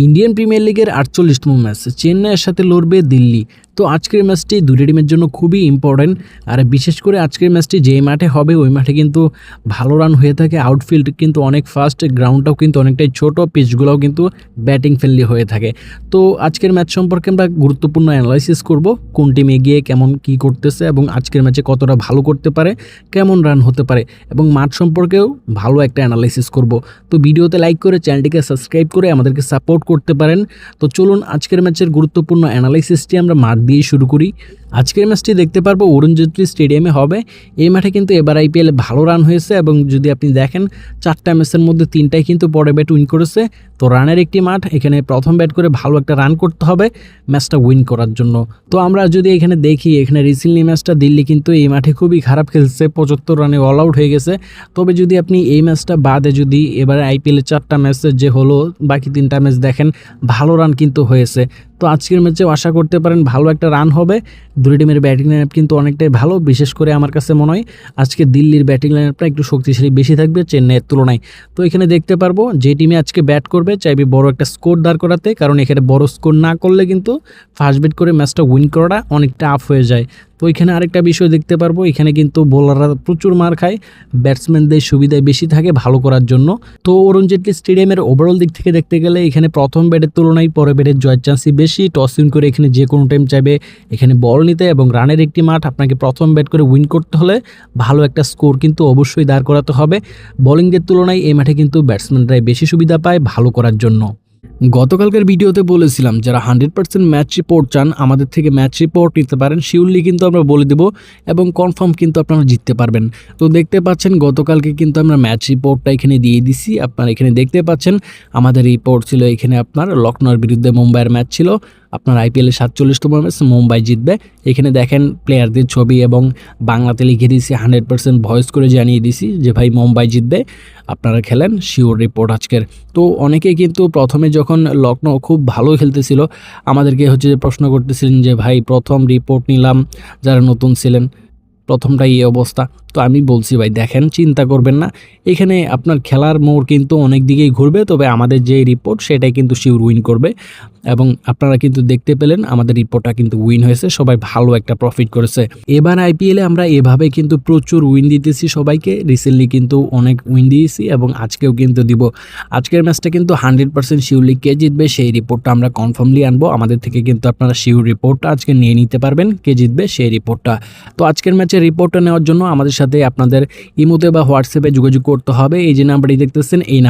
Indian premier লিগের ৪৮তম match চেন্নাইয়ের সাথে লড়বে দিল্লি। তো আজকের ম্যাচটি দুটো টিমের জন্য খুবই ইম্পর্টেন্ট। আর বিশেষ করে আজকের ম্যাচটি যেই মাঠে হবে ওই মাঠে কিন্তু ভালো রান হয়ে থাকে, আউটফিল্ড কিন্তু অনেক ফাস্ট, গ্রাউন্ডটাও কিন্তু অনেকটাই ছোট, পিচগুলোও কিন্তু ব্যাটিং ফ্রেন্ডলি হয়ে থাকে। তো আজকের ম্যাচ সম্পর্কে আমরা গুরুত্বপূর্ণ অ্যানালাইসিস করব, কোন টিম এগিয়ে কেমন কি করতেছে এবং আজকের ম্যাচে কতটা ভালো করতে পারে, কেমন রান হতে পারে এবং মাঠ সম্পর্কেও ভালো একটা অ্যানালাইসিস করব। তো ভিডিওতে লাইক করে চ্যানেলটিকে সাবস্ক্রাইব করে আমাদেরকে সাপোর্ট করতে পারেন। তো চলুন আজকের ম্যাচের গুরুত্বপূর্ণ অ্যানালাইসিসটি আমরা মাঠ দিয়ে শুরু করি। আজকের ম্যাচটি দেখতে পারবো অরুণ জেটলি স্টেডিয়ামে হবে। এই মাঠে কিন্তু এবার আইপিএলে ভালো রান হয়েছে এবং যদি আপনি দেখেন 4টা ম্যাচের মধ্যে 3টাই কিন্তু পরে ব্যাট উইন করেছে। তো রানের একটি মাঠ, এখানে প্রথম ব্যাট করে ভালো একটা রান করতে হবে ম্যাচটা উইন করার জন্য। তো আমরা যদি এখানে দেখি, এখানে রিসেন্টলি ম্যাচটা দিল্লি কিন্তু এই মাঠে খুবই খারাপ খেলছে, 75 রানে অল আউট হয়ে গেছে। তবে যদি আপনি এই ম্যাচটা বাদে যদি এবার আইপিএলে 4টা ম্যাচের যে হলো বাকি 3টা ম্যাচ দেখেন, ভালো রান কিন্তু হয়েছে। তো আজকের ম্যাচেও আশা করতে পারেন ভালো একটা রান হবে। দুই টিমের ব্যাটিং লাইনআপ কিন্তু অনেকটাই ভালো, বিশেষ করে আমার কাছে মনে হয় আজকে দিল্লির ব্যাটিং লাইনআপটা একটু শক্তিশালী বেশি থাকবে চেন্নাইয়ের তুলনায়। তো এখানে দেখতে পারবো যে টিমে আজকে ব্যাট করবে চাইবে বড় একটা স্কোর দাঁড় করাতে, কারণ এখানে বড় স্কোর না করলে কিন্তু ফার্স্ট ব্যাট করে ম্যাচটা উইন করাটা অনেকটা আপ হয়ে যায়। তো এখানে আরেকটা বিষয় দেখতে পারবো, এখানে কিন্তু বোলাররা প্রচুর মার খায়, ব্যাটসম্যানদের সুবিধায় বেশি থাকে ভালো করার জন্য। তো অরুণ জেটলি স্টেডিয়ামের ওভারঅল দিক থেকে দেখতে গেলে এখানে প্রথম ব্যাটের তুলনায় পরে ব্যাটের জয়ের চান্সই বেশি। টস উইন করে এখানে যে কোনো টাইম চাইবে এখানে বল নিতে এবং রানের একটি মাঠ, আপনাকে প্রথম ব্যাট করে উইন করতে হলে ভালো একটা স্কোর কিন্তু অবশ্যই দাঁড় করাতে হবে। বোলিংয়ের তুলনায় এই মাঠে কিন্তু ব্যাটসম্যানরাই বেশি সুবিধা পায় ভালো করার জন্য। গতকালকের ভিডিওতে বলেছিলাম যারা 100% ম্যাচ রিপোর্ট চান আমাদের থেকে ম্যাচ রিপোর্ট নিতে পারেন, শিওরলি কিন্তু আমরা বলে দেবো এবং কনফার্ম কিন্তু আপনারা জিততে পারবেন। তো দেখতে পাচ্ছেন গতকালকে কিন্তু আমরা ম্যাচ রিপোর্টটা এখানে দিয়ে দিছি। আপনারা এখানে দেখতে পাচ্ছেন আমাদের রিপোর্ট ছিল এখানে আপনার লখনৌর বিরুদ্ধে মুম্বাইয়ের ম্যাচ ছিল, আপনার আইপিএলে 47তম ম্যাচ মুম্বাই জিতবে। এখানে দেখেন প্লেয়ারদের ছবি এবং বাংলাতে লিখে দিয়েছি, 100% ভয়েস করে জানিয়ে দিছি যে ভাই মুম্বাই জিতবে, আপনারা খেলেন, শিওর রিপোর্ট আজকের। তো অনেকেই কিন্তু প্রথমে যখন লখনৌ খুব ভালো খেলতেছিল আমাদেরকে হচ্ছে যে প্রশ্ন করতেছিলেন যে ভাই প্রথম রিপোর্ট নিলাম, যারা নতুন ছিলেন প্রথমটাই এই অবস্থা। তো আমি বলছি ভাই দেখেন, চিন্তা করবেন না, এখানে আপনার খেলার মোড় কিন্তু অনেক দিকেই ঘুরবে, তবে আমাদের যে রিপোর্ট সেটাই কিন্তু শিওর উইন করবে। এবং আপনারা কিন্তু দেখতে পেলেন আমাদের রিপোর্টটা কিন্তু উইন হয়েছে, সবাই ভালো একটা প্রফিট করেছে। এবার আইপিএলে আমরা এভাবে কিন্তু প্রচুর উইন দিতেছি সবাইকে, রিসেন্টলি কিন্তু অনেক উইন দিয়েছি এবং আজকেও কিন্তু দিব। আজকের ম্যাচটা কিন্তু 100% শিওরলি কে জিতবে সেই রিপোর্টটা আমরা কনফার্মলি আনবো। আমাদের থেকে কিন্তু আপনারা শিওর রিপোর্টটা আজকে নিয়ে নিতে পারবেন, কে জিতবে সেই রিপোর্টটা। তো আজকের ম্যাচের রিপোর্টটা নেওয়ার জন্য আমাদের সাথে আপনাদের ইমোতে বা হোয়াটসঅ্যাপে যোগাযোগ করতে হবে। এই যে নাম্বারটি দেখতেছেন এই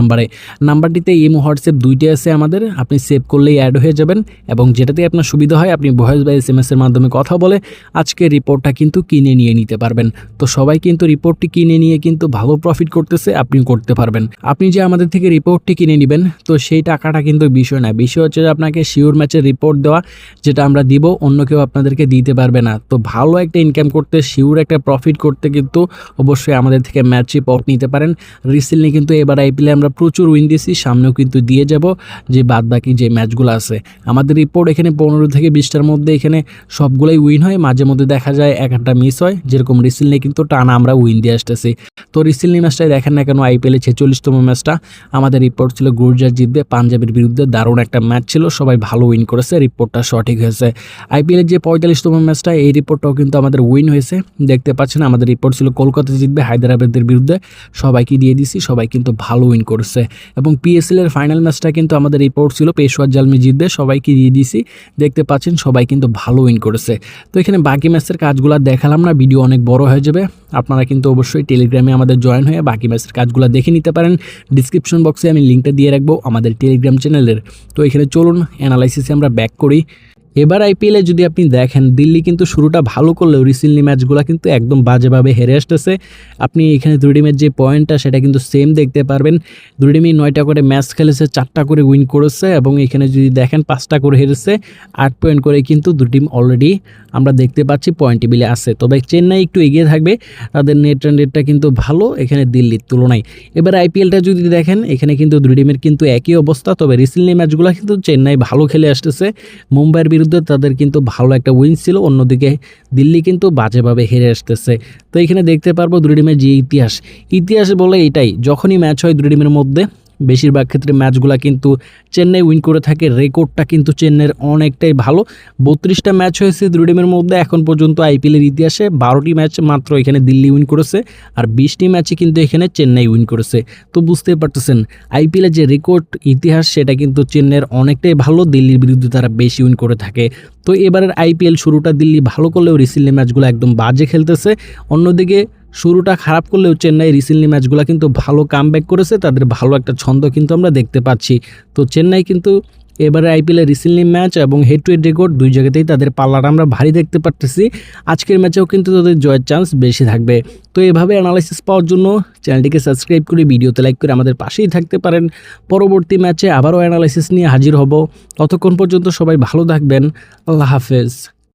নাম্বারটিতে ইমো হোয়াটসঅ্যাপ দুইটি আছে আমাদের, আপনি সেভ করলেই অ্যাড হয়ে যাবেন এবং যেটাতে আপনার সুবিধা হয় আপনি ভয়েস বা SMS এর মাধ্যমে কথা বলে আজকে রিপোর্টটা কিন্তু কিনে নিয়ে নিতে পারবেন। তো সবাই কিন্তু রিপোর্টটি কিনে নিয়ে কিন্তু ভালো প্রফিট করতেছে, আপনিও করতে পারবেন। আপনি যে আমাদের থেকে রিপোর্টটি কিনে নেবেন তো সেই টাকাটা কিন্তু বিষয় না, বিষয় হচ্ছে যে আপনাকে শিওর ম্যাচের রিপোর্ট দেওয়া, যেটা আমরা দিব, অন্য কেউ আপনাদেরকে দিতে পারবে না। তো ভালো একটা ইনকাম করতে, শিওর একটা প্রফিট করতে কিন্তু অবশ্যই আমাদের থেকে ম্যাচ রিপোর্ট নিতে পারেন। রিসেন্টলি কিন্তু এবার আইপিএলে আমরা প্রচুর উইন দিয়েছি, সামনেও কিন্তু দিয়ে যাব যে বাদ বাকি যে ম্যাচগুলো আছে। আমাদের রিপোর্ট এখানে 15 থেকে 20টার মধ্যে এখানে সবগুলোই উইন হয়, মাঝে মধ্যে দেখা যায় এক একটা মিস হয়, যেরকম রিসেন্টলি কিন্তু টানা আমরা উইন দিয়ে আসতেছি। তো রিসেন্টলি ম্যাচটাই দেখেন না কেন, আইপিএলে 46তম ম্যাচটা আমাদের রিপোর্ট ছিল গুজরাট জিতবে পাঞ্জাবের বিরুদ্ধে, দারুণ একটা ম্যাচ ছিল, সবাই ভালো উইন করেছে, রিপোর্টটা সঠিক হয়েছে। আইপিএলের যে 45তম ম্যাচটা এই রিপোর্টটাও কিন্তু আমাদের উইন হয়েছে, দেখতে পাচ্ছেন আমাদের রিপোর্ট ছিল কলকাতা জিতবে হায়দ্রাবাদের বিরুদ্ধে, সবাইকে দিয়ে দিছি, সবাই কিন্তু ভালো উইন করেছে। এবং PSL এর ফাইনাল ম্যাচটা কিন্তু আমাদের রিপোর্ট ছিল পেশওয়ার জালমি জিতবে, সবাইকে দিয়ে দিছি, দেখতে পাচ্ছেন সবাই কিন্তু ভালো উইন করেছে। তো এখানে বাকি ম্যাচের কাজগুলো দেখালাম না, ভিডিও অনেক বড় হয়ে যাবে। আপনারা কিন্তু অবশ্যই টেলিগ্রামে আমাদের জয়েন হয়ে বাকি ম্যাচের কাজগুলো দেখে নিতে পারেন। ডিসক্রিপশন বক্সে আমি লিঙ্কটা দিয়ে রাখবো আমাদের টেলিগ্রাম চ্যানেলের। তো এখানে চলুন অ্যানালাইসিসে আমরা ব্যাক করি। এবার আইপিএলে যদি আপনি দেখেন দিল্লি কিন্তু শুরুটা ভালো করলেও রিসেন্টলি ম্যাচগুলো কিন্তু একদম বাজেভাবে হেরে আসতেছে। আপনি এখানে দুই টিমের যে পয়েন্টটা সেটা কিন্তু সেম দেখতে পারবেন। দুই টিমই 9টা করে ম্যাচ খেলেছে, 4টা করে উইন করেছে এবং এখানে যদি দেখেন 5টা করে হেরেছে, 8 পয়েন্ট করে কিন্তু দুই টিম অলরেডি আমরা দেখতে পাচ্ছি পয়েন্ট টেবিলে আছে। তবে চেন্নাই একটু এগিয়ে থাকবে, তাদের নেট রান রেটটা কিন্তু ভালো এখানে দিল্লির তুলনায়। এবার আইপিএলটা যদি দেখেন এখানে কিন্তু দুই টিমের কিন্তু একই অবস্থা, তবে রিসেন্টলি ম্যাচগুলো কিন্তু চেন্নাই ভালো খেলে আসতেছে, মুম্বাইয়ের বিরুদ্ধে তাদের কিন্তু ভালো একটা উইন ছিল, অন্যদিকে দিল্লি কিন্তু বাজেভাবে হেরে আসতেছে। তো এখানে দেখতে পারবো দুই টিমের যে ইতিহাস বলে এটাই, যখনই ম্যাচ হয় দুই টিমের মধ্যে বেশিরভাগ ক্ষেত্রে ম্যাচগুলো কিন্তু চেন্নাই উইন করে থাকে। রেকর্ডটা কিন্তু চেন্নাইয়ের অনেকটাই ভালো। 32টা ম্যাচ হয়েছে দুই টিমের মধ্যে এখন পর্যন্ত আইপিএলের ইতিহাসে। 12টি ম্যাচ মাত্র এখানে দিল্লি উইন করেছে, আর 20টি ম্যাচে কিন্তু এখানে চেন্নাই উইন করেছে। তো বুঝতেই পারতেছেন আইপিএলের যে রেকর্ড ইতিহাস সেটা কিন্তু চেন্নাইয়ের অনেকটাই ভালো, দিল্লির বিরুদ্ধে তারা বেশি উইন করে থাকে। তো এবারের আইপিএল শুরুটা দিল্লি ভালো করলেও রিসেন্টলি ম্যাচগুলো একদম বাজে খেলতেছে। অন্যদিকে শুরুটা খারাপ করলেও চেন্নাই রিসেন্টলি ম্যাচগুলো কিন্তু ভালো কামব্যাক করেছে, তাদের ভালো একটা ছন্দ কিন্তু আমরা দেখতে পাচ্ছি। তো চেন্নাই কিন্তু এবারে আইপিএলের রিসেন্টলি ম্যাচ এবং হেড টু হেড রেকর্ড দুই জায়গাতেই তাদের পাল্লাটা আমরা ভারী দেখতে পারতেছি। আজকের ম্যাচেও কিন্তু তাদের জয়ের চান্স বেশি থাকবে। তো এভাবে অ্যানালাইসিস পাওয়ার জন্য চ্যানেলটিকে সাবস্ক্রাইব করে ভিডিওতে লাইক করে আমাদের পাশেই থাকতে পারেন। পরবর্তী ম্যাচে আবারও অ্যানালাইসিস নিয়ে হাজির হব। ততক্ষণ পর্যন্ত সবাই ভালো থাকবেন। আল্লাহ হাফেজ।